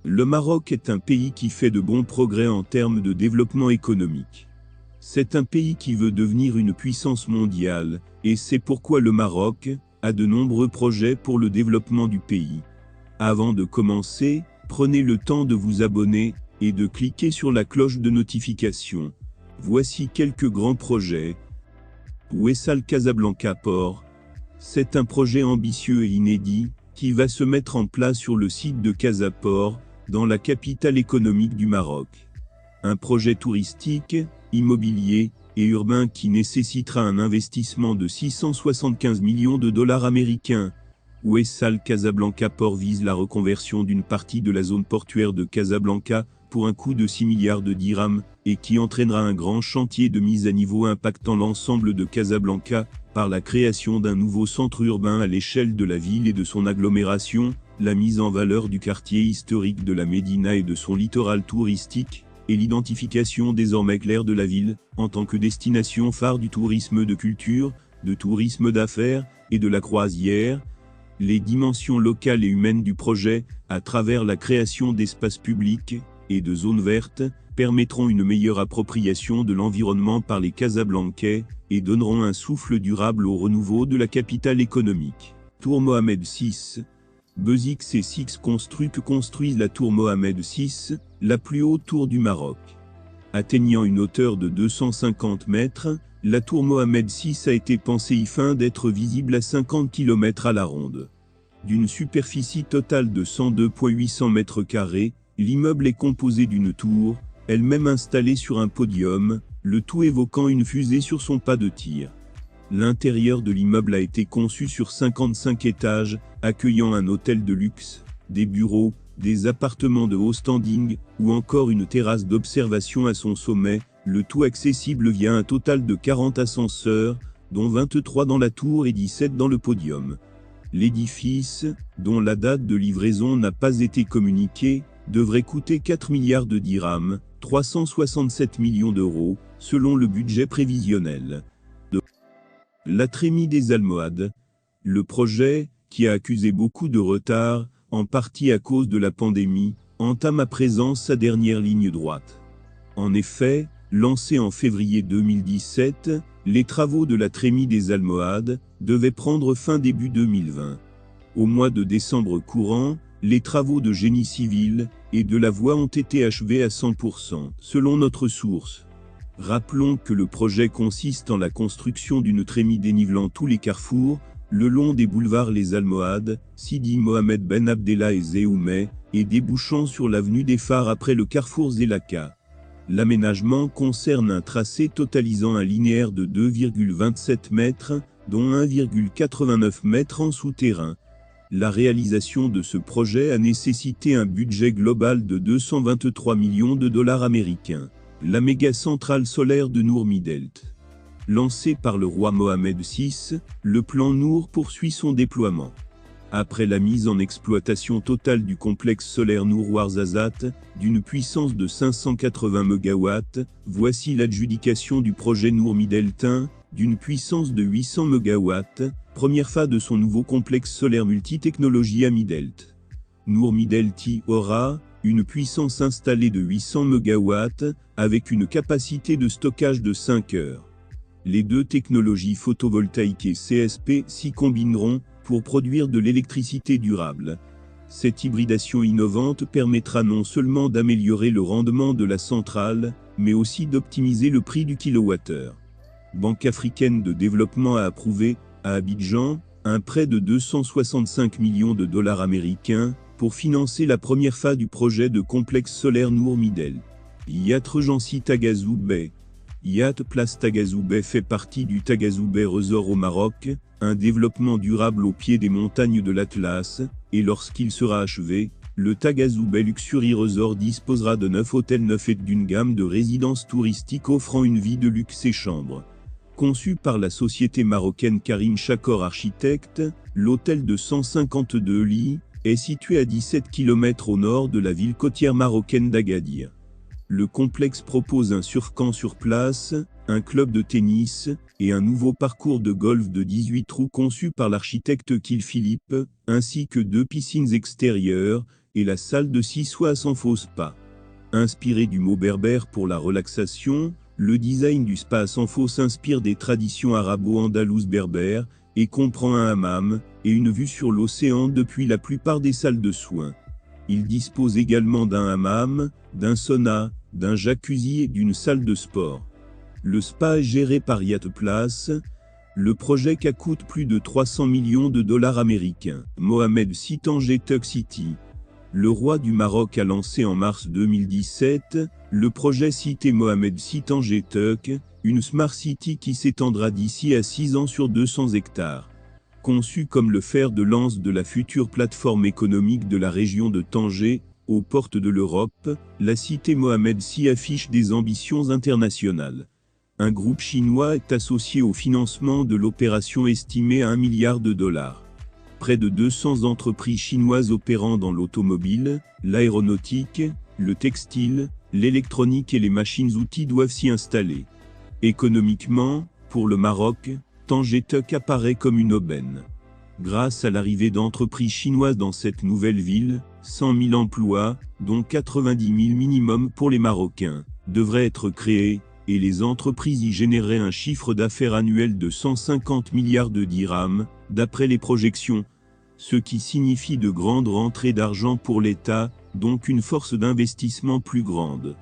Le Maroc est un pays qui fait de bons progrès en termes de développement économique. C'est un pays qui veut devenir une puissance mondiale, et c'est pourquoi le Maroc a de nombreux projets pour le développement du pays. Avant de commencer, prenez le temps de vous abonner et de cliquer sur la cloche de notification. Voici quelques grands projets. Ouessal Casablanca Port. C'est un projet ambitieux et inédit qui va se mettre en place sur le site de Casaport, dans la capitale économique du Maroc. Un projet touristique, immobilier et urbain qui nécessitera un investissement de 675 millions de dollars américains. Ouessal Casablanca Port vise la reconversion d'une partie de la zone portuaire de Casablanca pour un coût de 6 milliards de dirhams et qui entraînera un grand chantier de mise à niveau impactant l'ensemble de Casablanca par la création d'un nouveau centre urbain à l'échelle de la ville et de son agglomération, la mise en valeur du quartier historique de la Médina et de son littoral touristique, et l'identification désormais claire de la ville en tant que destination phare du tourisme de culture, de tourisme d'affaires et de la croisière. Les dimensions locales et humaines du projet, à travers la création d'espaces publics et de zones vertes, permettront une meilleure appropriation de l'environnement par les Casablancais et donneront un souffle durable au renouveau de la capitale économique. Tour Mohamed VI. Bezix et Six construisent la tour Mohamed VI, la plus haute tour du Maroc. Atteignant une hauteur de 250 mètres, la tour Mohamed VI a été pensée afin d'être visible à 50 km à la ronde. D'une superficie totale de 102,800 mètres carrés, l'immeuble est composé d'une tour, elle-même installée sur un podium, le tout évoquant une fusée sur son pas de tir. L'intérieur de l'immeuble a été conçu sur 55 étages, accueillant un hôtel de luxe, des bureaux, des appartements de haut standing, ou encore une terrasse d'observation à son sommet, le tout accessible via un total de 40 ascenseurs, dont 23 dans la tour et 17 dans le podium. L'édifice, dont la date de livraison n'a pas été communiquée, devrait coûter 4 milliards de dirhams, 367 millions d'euros, selon le budget prévisionnel. La trémie des Almohades. Le projet, qui a accusé beaucoup de retard, en partie à cause de la pandémie, entame à présent sa dernière ligne droite. En effet, lancé en février 2017, les travaux de la trémie des Almohades devaient prendre fin début 2020. Au mois de décembre courant, les travaux de génie civil et de la voie ont été achevés à 100%, selon notre source. Rappelons que le projet consiste en la construction d'une trémie dénivelant tous les carrefours, le long des boulevards Les Almohades, Sidi Mohamed Ben Abdallah et Zéoumeh, et débouchant sur l'avenue des Phares après le carrefour Zelaka. L'aménagement concerne un tracé totalisant un linéaire de 2,27 mètres, dont 1,89 mètres en souterrain. La réalisation de ce projet a nécessité un budget global de 223 millions de dollars américains. La méga centrale solaire de Nour Midelt. Lancé par le roi Mohamed VI, le plan Nour poursuit son déploiement. Après la mise en exploitation totale du complexe solaire Nour Ouarzazate, d'une puissance de 580 MW, voici l'adjudication du projet Nour Midelt 1, d'une puissance de 800 MW, première phase de son nouveau complexe solaire multitechnologie à Midelt. Nour Midelt aura une puissance installée de 800 MW, avec une capacité de stockage de 5 heures. Les deux technologies photovoltaïques et CSP s'y combineront pour produire de l'électricité durable. Cette hybridation innovante permettra non seulement d'améliorer le rendement de la centrale, mais aussi d'optimiser le prix du kilowattheure. Banque africaine de développement a approuvé, à Abidjan, un prêt de 265 millions de dollars américains, pour financer la première phase du projet de complexe solaire Nour Midelt. Yacht Regency Tagazout Bay. Yacht Place Tagazout Bay fait partie du Tagazout Bay Resort au Maroc, un développement durable au pied des montagnes de l'Atlas, et lorsqu'il sera achevé, le Tagazout Bay Luxury Resort disposera de 9 hôtels neufs et d'une gamme de résidences touristiques offrant une vie de luxe et chambres. Conçu par la société marocaine Karim Chakor Architecte, l'hôtel de 152 lits est situé à 17 km au nord de la ville côtière marocaine d'Agadir. Le complexe propose un surfcamp sur place, un club de tennis, et un nouveau parcours de golf de 18 trous conçu par l'architecte Kil Philippe, ainsi que 2 piscines extérieures, et la salle de 6 soies sans faux spa. Inspiré du mot berbère pour la relaxation, le design du spa sans faux s'inspire des traditions arabo-andalouses berbères et comprend un hammam et une vue sur l'océan depuis la plupart des salles de soins. Il dispose également d'un hammam, d'un sauna, d'un jacuzzi et d'une salle de sport. Le spa est géré par Yacht Place. Le projet coûte plus de 300 millions de dollars américains. Mohamed VI Tanger Tuck City. Le roi du Maroc a lancé en mars 2017 le projet Cité Mohamed VI Tanger Tuck, une Smart City qui s'étendra d'ici à 6 ans sur 200 hectares. Conçue comme le fer de lance de la future plateforme économique de la région de Tanger, aux portes de l'Europe, la cité Mohamed VI affiche des ambitions internationales. Un groupe chinois est associé au financement de l'opération estimée à 1 milliard de dollars. Près de 200 entreprises chinoises opérant dans l'automobile, l'aéronautique, le textile, l'électronique et les machines-outils doivent s'y installer. Économiquement, pour le Maroc, Tanger Tuck apparaît comme une aubaine. Grâce à l'arrivée d'entreprises chinoises dans cette nouvelle ville, 100 000 emplois, dont 90 000 minimum pour les Marocains, devraient être créés, et les entreprises y généreraient un chiffre d'affaires annuel de 150 milliards de dirhams, d'après les projections, ce qui signifie de grandes rentrées d'argent pour l'État, donc une force d'investissement plus grande.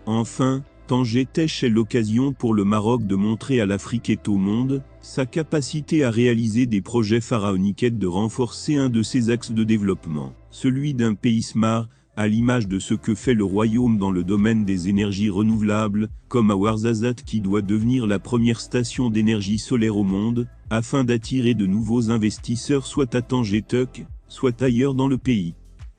Enfin, Tanger Tuck est l'occasion pour le Maroc de montrer à l'Afrique et au monde sa capacité à réaliser des projets pharaoniques et de renforcer un de ses axes de développement, celui d'un pays smart, à l'image de ce que fait le royaume dans le domaine des énergies renouvelables, comme à Ouarzazate qui doit devenir la première station d'énergie solaire au monde, afin d'attirer de nouveaux investisseurs soit à Tanger Tuck, soit ailleurs dans le pays.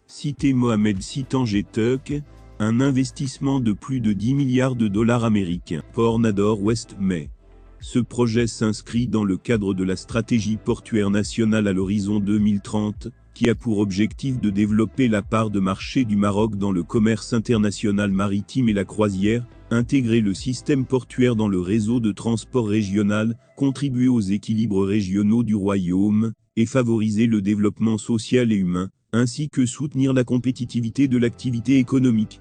Cité Mohamed VI Tanger Tuck, un investissement de plus de 10 milliards de dollars américains. Port Nador West Mai. Ce projet s'inscrit dans le cadre de la stratégie portuaire nationale à l'horizon 2030, qui a pour objectif de développer la part de marché du Maroc dans le commerce international maritime et la croisière, intégrer le système portuaire dans le réseau de transport régional, contribuer aux équilibres régionaux du royaume, et favoriser le développement social et humain, ainsi que soutenir la compétitivité de l'activité économique.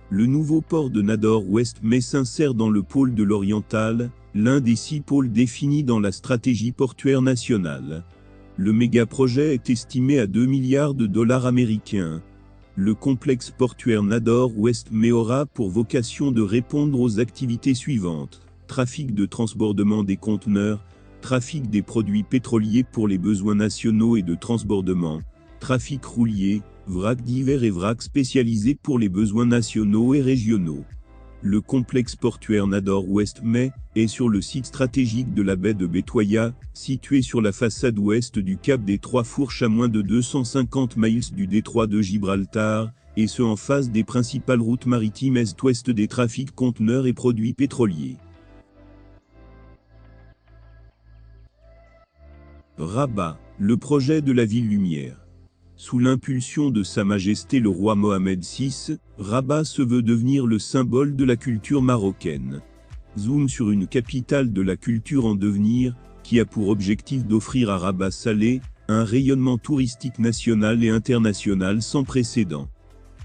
Le nouveau port de Nador West Mai s'insère dans le pôle de l'Oriental, l'un des 6 pôles définis dans la stratégie portuaire nationale. Le méga-projet est estimé à 2 milliards de dollars américains. Le complexe portuaire Nador West Mai aura pour vocation de répondre aux activités suivantes: trafic de transbordement des conteneurs, trafic des produits pétroliers pour les besoins nationaux et de transbordement, trafic roulier, vrac divers et vrac spécialisés pour les besoins nationaux et régionaux. Le complexe portuaire Nador West Mai est sur le site stratégique de la baie de Bétoya, situé sur la façade ouest du cap des Trois Fourches à moins de 250 miles du détroit de Gibraltar, et ce en face des principales routes maritimes est-ouest des trafics conteneurs et produits pétroliers. Rabat, le projet de la ville lumière. Sous l'impulsion de Sa Majesté le roi Mohamed VI, Rabat se veut devenir le symbole de la culture marocaine. Zoom sur une capitale de la culture en devenir, qui a pour objectif d'offrir à Rabat Salé un rayonnement touristique national et international sans précédent.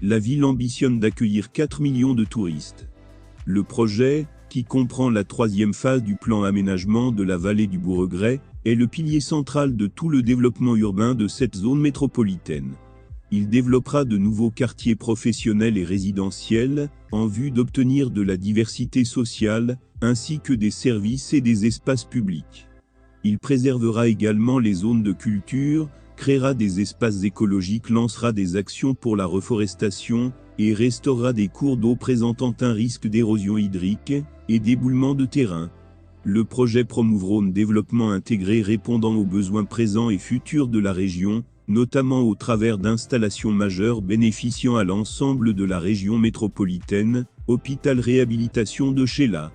La ville ambitionne d'accueillir 4 millions de touristes. Le projet, qui comprend la 3e phase du plan aménagement de la vallée du Bourregret, est le pilier central de tout le développement urbain de cette zone métropolitaine. Il développera de nouveaux quartiers professionnels et résidentiels, en vue d'obtenir de la diversité sociale, ainsi que des services et des espaces publics. Il préservera également les zones de culture, créera des espaces écologiques, lancera des actions pour la reforestation, et restaurera des cours d'eau présentant un risque d'érosion hydrique et d'éboulement de terrain. Le projet promouvra un développement intégré répondant aux besoins présents et futurs de la région, notamment au travers d'installations majeures bénéficiant à l'ensemble de la région métropolitaine, hôpital réhabilitation de Sheila.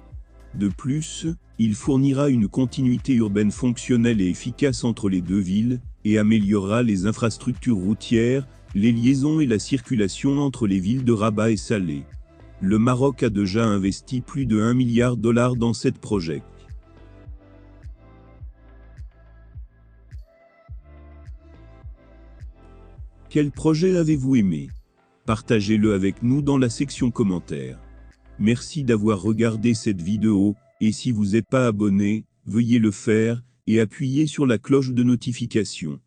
De plus, il fournira une continuité urbaine fonctionnelle et efficace entre les deux villes, et améliorera les infrastructures routières, les liaisons et la circulation entre les villes de Rabat et Salé. Le Maroc a déjà investi plus de 1 milliard de dollars dans cette projet. Quel projet avez-vous aimé ? Partagez-le avec nous dans la section commentaires. Merci d'avoir regardé cette vidéo, et si vous n'êtes pas abonné, veuillez le faire, et appuyez sur la cloche de notification.